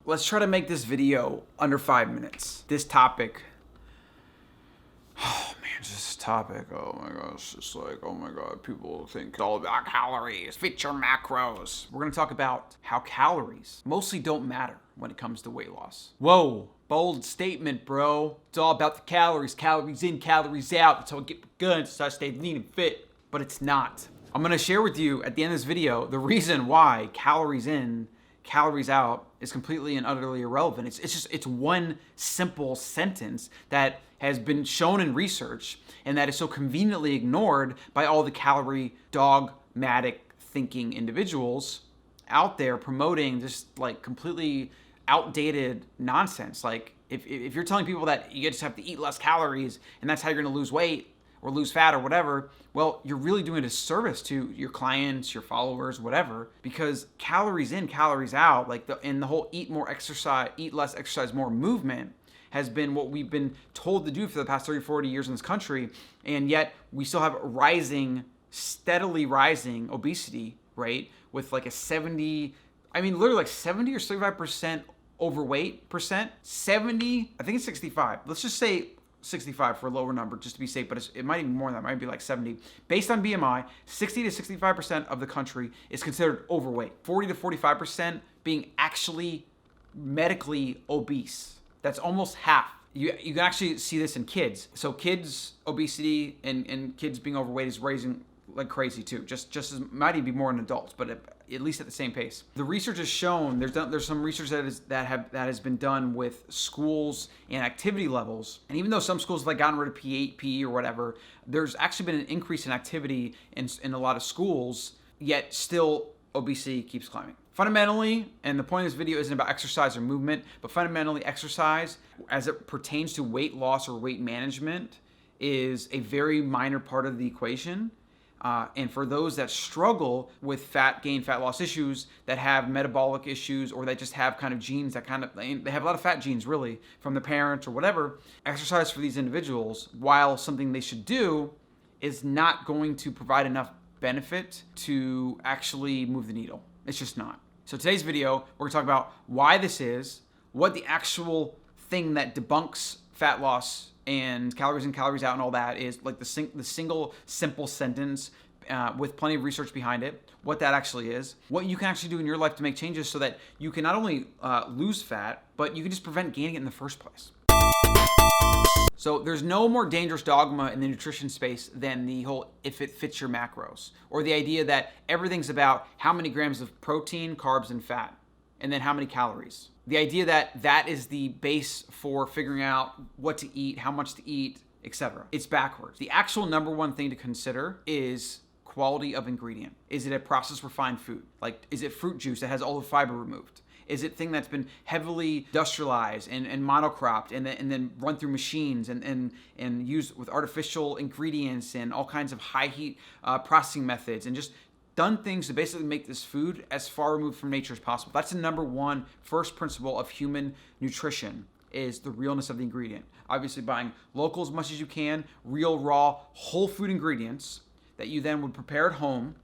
let's try to make this video under 5 minutes. This topic, oh man, this topic, oh my gosh, it's like, oh my God, people think it's all about calories, fit your macros. We're gonna talk about how calories mostly don't matter when it comes to weight loss. Whoa, bold statement, bro. It's all about the calories, calories in, calories out. That's how I get good, so I stay lean and fit. But it's not. I'm gonna share with you at the end of this video the reason why calories in, calories out is completely and utterly irrelevant. It's one simple sentence that has been shown in research and that is so conveniently ignored by all the calorie dogmatic thinking individuals out there promoting just like completely outdated nonsense. Like if you're telling people that you just have to eat less calories and that's how you're gonna lose weight or lose fat or whatever, well, you're really doing a disservice to your clients, your followers, whatever, because calories in, calories out, like the whole eat less, exercise more movement has been what we've been told to do for the past 30, 40 years in this country. And yet we still have steadily rising obesity rate with like literally like 70 or 75% overweight percent. 70, I think it's 65. Let's just say 65 for a lower number just to be safe, but it might even more than that. It might be like 70. Based on BMI, 60 to 65% of the country is considered overweight. 40 to 45% being actually medically obese. That's almost half. You can actually see this in kids. So kids' obesity and kids being overweight is raising like crazy too. Just as might even be more in adults, but at least at the same pace. The research has shown there's some research that has been done with schools and activity levels. And even though some schools have like gotten rid of PE or whatever, there's actually been an increase in activity in a lot of schools. Yet still obesity keeps climbing. Fundamentally, and the point of this video isn't about exercise or movement, but fundamentally exercise as it pertains to weight loss or weight management is a very minor part of the equation. And for those that struggle with fat gain, fat loss issues, that have metabolic issues, or that just have kind of genes that they have a lot of fat genes really from their parents or whatever, exercise for these individuals, while something they should do, is not going to provide enough benefit to actually move the needle. It's just not. So today's video, we're gonna talk about why this is, what the actual thing that debunks fat loss and calories in, calories out and all that is, like the single simple sentence with plenty of research behind it, what that actually is, what you can actually do in your life to make changes so that you can not only lose fat, but you can just prevent gaining it in the first place. So there's no more dangerous dogma in the nutrition space than the whole if it fits your macros, or the idea that everything's about how many grams of protein, carbs, and fat, and then how many calories. The idea that that is the base for figuring out what to eat, how much to eat, etc. It's backwards. The actual number one thing to consider is quality of ingredient. Is it a processed refined food? Like, is it fruit juice that has all the fiber removed? Is it thing that's been heavily industrialized and monocropped and then run through machines and used with artificial ingredients and all kinds of high heat processing methods and just done things to basically make this food as far removed from nature as possible? That's the number one first principle of human nutrition, is the realness of the ingredient. Obviously buying local as much as you can, real, raw, whole food ingredients that you then would prepare at home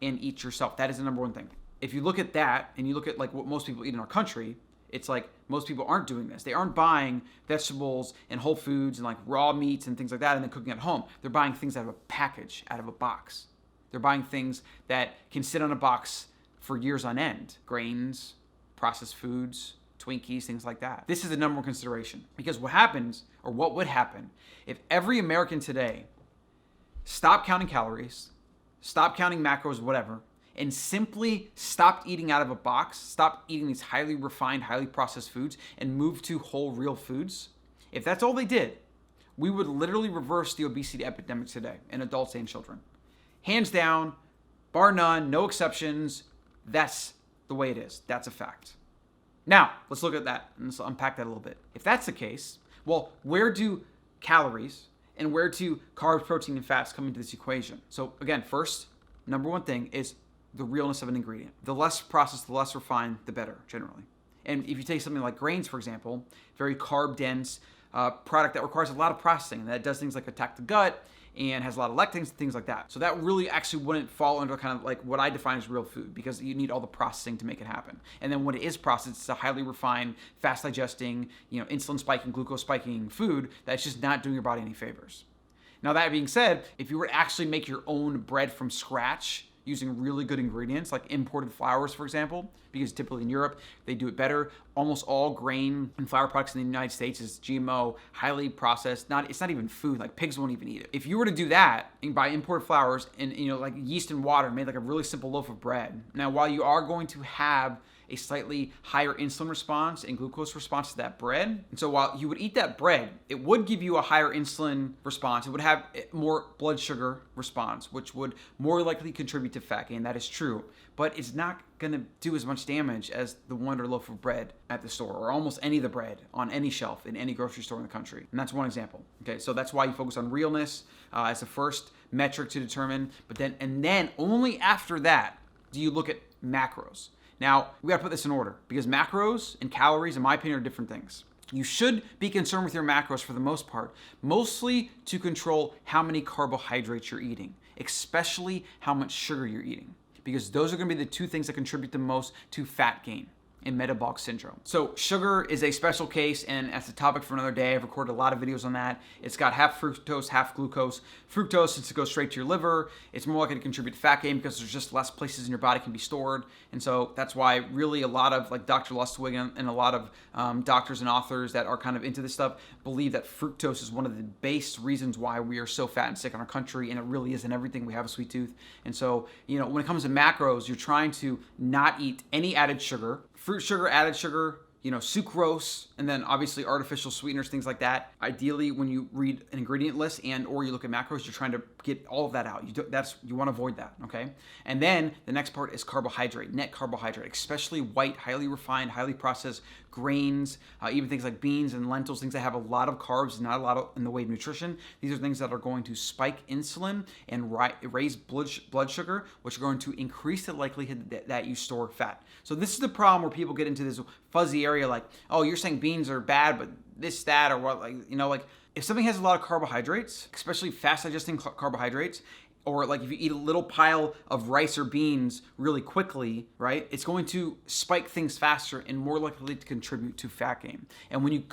and eat yourself. That is the number one thing. If you look at that and you look at like what most people eat in our country, it's like most people aren't doing this. They aren't buying vegetables and whole foods and like raw meats and things like that and then cooking at home. They're buying things out of a package, out of a box. They're buying things that can sit on a box for years on end. Grains, processed foods, Twinkies, things like that. This is the number one consideration, because what happens, or what would happen, if every American today stopped counting calories, stopped counting macros, whatever, and simply stopped eating out of a box, stopped eating these highly refined, highly processed foods, and moved to whole, real foods, if that's all they did, we would literally reverse the obesity epidemic today in adults and children. Hands down, bar none, no exceptions. That's the way it is. That's a fact. Now, let's look at that and let's unpack that a little bit. If that's the case, well, where do calories and where do carbs, protein, and fats come into this equation? So again, first, number one thing is the realness of an ingredient. The less processed, the less refined, the better, generally. And if you take something like grains, for example, very carb dense product that requires a lot of processing, and that does things like attack the gut and has a lot of lectins and things like that. So that really actually wouldn't fall under kind of like what I define as real food, because you need all the processing to make it happen. And then when it is processed, it's a highly refined, fast digesting, insulin spiking, glucose spiking food that's just not doing your body any favors. Now, that being said, if you were to actually make your own bread from scratch using really good ingredients like imported flours, for example, because typically in Europe they do it better. Almost all grain and flour products in the United States is GMO, highly processed. It's not even food. Like pigs won't even eat it. If you were to do that and buy imported flours and like yeast and water, made like a really simple loaf of bread. Now, while you are going to have a slightly higher insulin response and glucose response to that bread. And so while you would eat that bread, it would give you a higher insulin response. It would have more blood sugar response, which would more likely contribute to fat gain. That is true. But it's not going to do as much damage as the Wonder loaf of bread at the store, or almost any of the bread on any shelf in any grocery store in the country. And that's one example. Okay, so that's why you focus on realness as the first metric to determine. But then only after that do you look at macros. Now, we gotta put this in order, because macros and calories, in my opinion, are different things. You should be concerned with your macros for the most part, mostly to control how many carbohydrates you're eating, especially how much sugar you're eating, because those are gonna be the two things that contribute the most to fat gain and metabolic syndrome. So sugar is a special case, and that's a topic for another day. I've recorded a lot of videos on that. It's got half fructose, half glucose. Fructose, since it goes straight to your liver, it's more likely to contribute to fat gain because there's just less places in your body can be stored. And so that's why really a lot of like Dr. Lustwig and a lot of doctors and authors that are kind of into this stuff believe that fructose is one of the base reasons why we are so fat and sick in our country, and it really is in everything. We have a sweet tooth. And so, when it comes to macros, you're trying to not eat any added sugar, fruit sugar, added sugar, sucrose, and then obviously artificial sweeteners, things like that. Ideally, when you read an ingredient list or you look at macros, you're trying to get all of that out. You want to avoid that, okay? And then the next part is carbohydrate, net carbohydrate, especially white, highly refined, highly processed grains, even things like beans and lentils, things that have a lot of carbs, not a lot in the way of nutrition. These are things that are going to spike insulin and raise blood sugar, which are going to increase the likelihood that you store fat. So this is the problem where people get into this fuzzy area like, oh, you're saying beans are bad, but this, that, or what, like if something has a lot of carbohydrates, especially fast digesting carbohydrates, or like if you eat a little pile of rice or beans really quickly, right, it's going to spike things faster and more likely to contribute to fat gain. And when you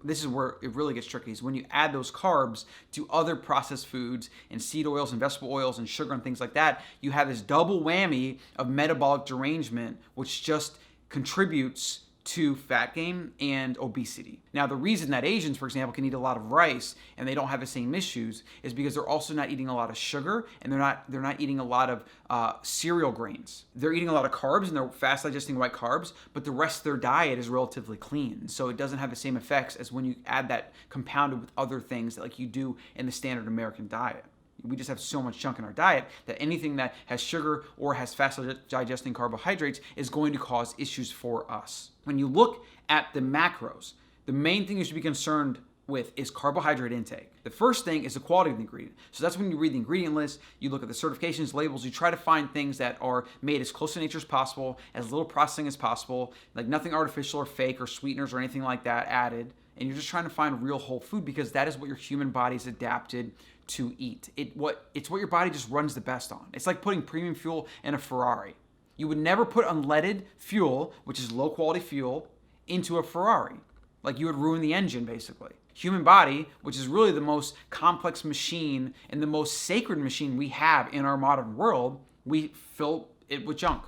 this is where it really gets tricky, is when you add those carbs to other processed foods and seed oils and vegetable oils and sugar and things like that, you have this double whammy of metabolic derangement, which just contributes to fat gain and obesity. Now, the reason that Asians, for example, can eat a lot of rice and they don't have the same issues is because they're also not eating a lot of sugar, and they're not eating a lot of cereal grains. They're eating a lot of carbs, and they're fast digesting white carbs, but the rest of their diet is relatively clean. So it doesn't have the same effects as when you add that compounded with other things like you do in the standard American diet. We just have so much junk in our diet that anything that has sugar or has fast digesting carbohydrates is going to cause issues for us. When you look at the macros, the main thing you should be concerned with is carbohydrate intake. The first thing is the quality of the ingredient. So that's when you read the ingredient list, you look at the certifications, labels, you try to find things that are made as close to nature as possible, as little processing as possible, like nothing artificial or fake or sweeteners or anything like that added. And you're just trying to find real whole food, because that is what your human body's adapted to eat. It's what your body just runs the best on. It's like putting premium fuel in a Ferrari. You would never put unleaded fuel, which is low quality fuel, into a Ferrari. Like, you would ruin the engine, basically. Human body, which is really the most complex machine and the most sacred machine we have in our modern world, we fill it with junk.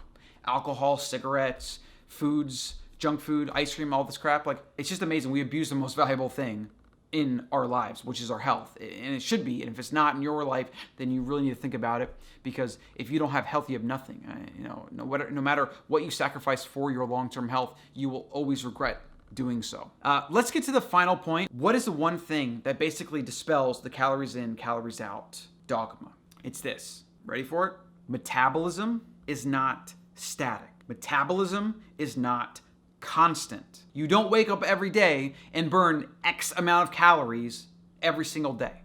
Alcohol, cigarettes, foods, junk food, ice cream, all this crap. Like, it's just amazing. We abuse the most valuable thing in our lives, which is our health. And it should be. And if it's not in your life, then you really need to think about it, because if you don't have health, you have nothing. No matter what you sacrifice for your long-term health, you will always regret doing so. Let's get to the final point. What is the one thing that basically dispels the calories in, calories out dogma? It's this. Ready for it? Metabolism is not static. Metabolism is not constant. You don't wake up every day and burn X amount of calories every single day.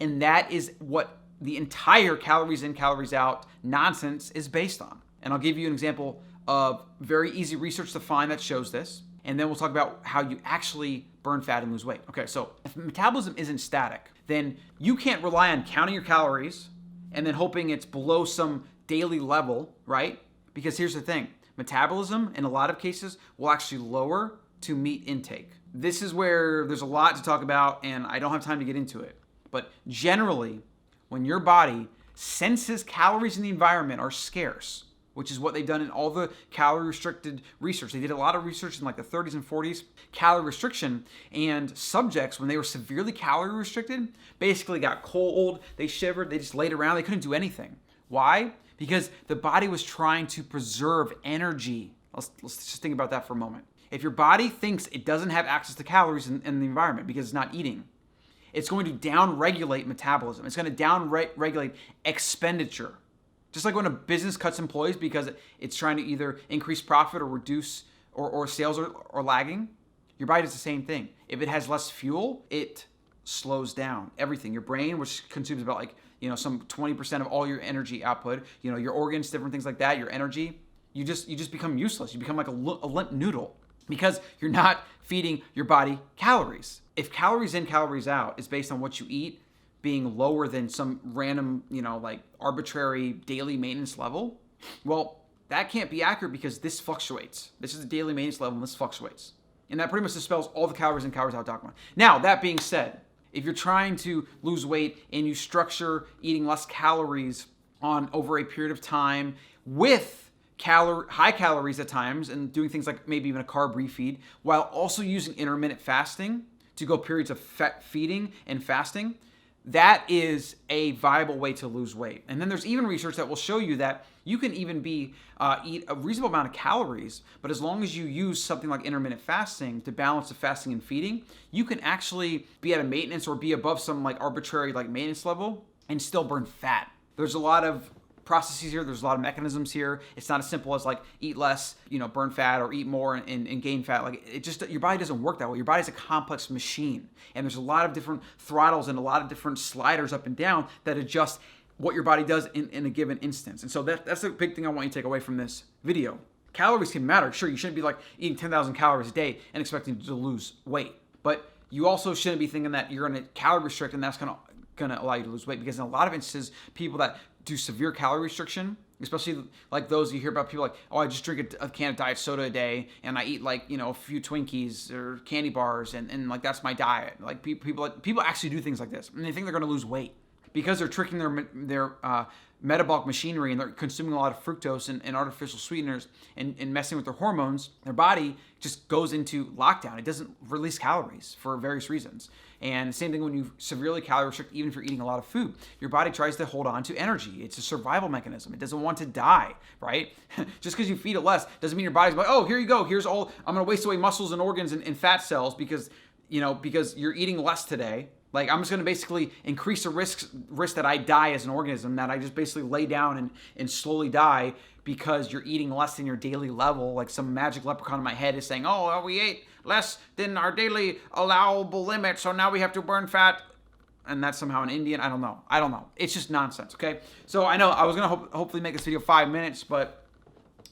And that is what the entire calories in, calories out nonsense is based on. And I'll give you an example of very easy research to find that shows this. and then we'll talk about how you actually burn fat and lose weight. Okay, so if metabolism isn't static, then you can't rely on counting your calories and then hoping it's below some daily level, right? Because here's the thing, metabolism in a lot of cases will actually lower to meet intake. This is where there's a lot to talk about and I don't have time to get into it. But generally, when your body senses calories in the environment are scarce, which is what they've done in all the calorie restricted research. They did a lot of research in like the 30s and 40s, calorie restriction, and subjects, when they were severely calorie restricted, basically got cold, they shivered, they just laid around, they couldn't do anything. Why? Because the body was trying to preserve energy. Let's just think about that for a moment. If your body thinks it doesn't have access to calories in the environment because it's not eating, it's going to down-regulate metabolism. It's going to down-regulate expenditure. Just like when a business cuts employees because it's trying to either increase profit or reduce or sales are lagging, your body does the same thing. If it has less fuel, it slows down everything. Your brain, which consumes about some 20% of all your energy output, your organs, different things like that, your energy, you just become useless. You become like a limp noodle because you're not feeding your body calories. If calories in, calories out is based on what you eat being lower than some random, arbitrary daily maintenance level, well, that can't be accurate because this fluctuates. This is the daily maintenance level and this fluctuates. And that pretty much dispels all the calories in, calories out dogma. Now, that being said, if you're trying to lose weight and you structure eating less calories on over a period of time with high calories at times and doing things like maybe even a carb refeed while also using intermittent fasting to go periods of fat feeding and fasting, that is a viable way to lose weight. And then there's even research that will show you that you can even eat a reasonable amount of calories, but as long as you use something like intermittent fasting to balance the fasting and feeding, you can actually be at a maintenance or be above some arbitrary maintenance level and still burn fat. There's a lot of processes here. There's a lot of mechanisms here. It's not as simple as eat less, burn fat, or eat more and gain fat. Your body doesn't work that way. Your body's a complex machine. And there's a lot of different throttles and a lot of different sliders up and down that adjust what your body does in a given instance. And so that's the big thing I want you to take away from this video. Calories can matter. Sure, you shouldn't be eating 10,000 calories a day and expecting to lose weight. But you also shouldn't be thinking that you're going to calorie restrict and that's going to allow you to lose weight, because in a lot of instances, people that do severe calorie restriction, especially those you hear about, people I just drink a can of diet soda a day and I eat a few Twinkies or candy bars and that's my diet. People actually do things like this and they think they're going to lose weight because they're tricking their metabolic machinery and they're consuming a lot of fructose and artificial sweeteners and messing with their hormones. Their body just goes into lockdown. It doesn't release calories for various reasons. And same thing when you severely calorie restrict, even if you're eating a lot of food, your body tries to hold on to energy. It's a survival mechanism. It doesn't want to die, right? Just because you feed it less doesn't mean your body's like, oh, here you go. Here's all, I'm going to waste away muscles and organs and fat cells because you're eating less today. I'm just going to basically increase the risk that I die as an organism, that I just basically lay down and slowly die because you're eating less than your daily level. Some magic leprechaun in my head is saying, oh, we ate less than our daily allowable limit, so now we have to burn fat. And that's somehow an Indian. I don't know. It's just nonsense, okay? So I know I was going to hopefully make this video 5 minutes, but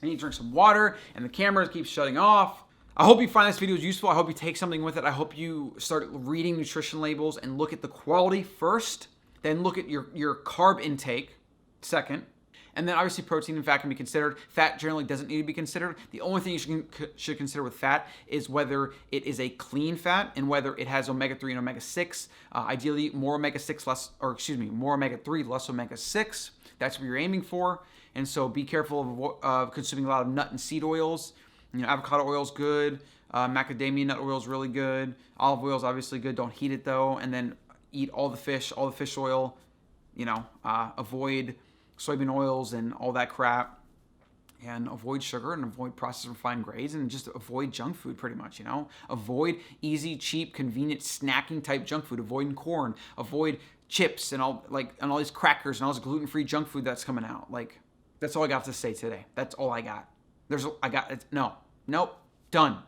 I need to drink some water, and the camera keeps shutting off. I hope you find this video useful. I hope you take something with it. I hope you start reading nutrition labels and look at the quality first, then look at your carb intake second, and then obviously protein and fat can be considered. Fat generally doesn't need to be considered. The only thing you should consider with fat is whether it is a clean fat and whether it has omega-3 and omega-6. Ideally, more omega-6, more omega-3, less omega-6. That's what you're aiming for. And so be careful of consuming a lot of nut and seed oils. Avocado oil is good. Macadamia nut oil is really good. Olive oil is obviously good. Don't heat it though. And then eat all the fish oil. Avoid soybean oils and all that crap. And avoid sugar and avoid processed refined grades and just avoid junk food pretty much, Avoid easy, cheap, convenient snacking type junk food. Avoiding corn. Avoid chips and all these crackers and all this gluten-free junk food that's coming out. That's all I got to say today. That's all I got. Nope, done.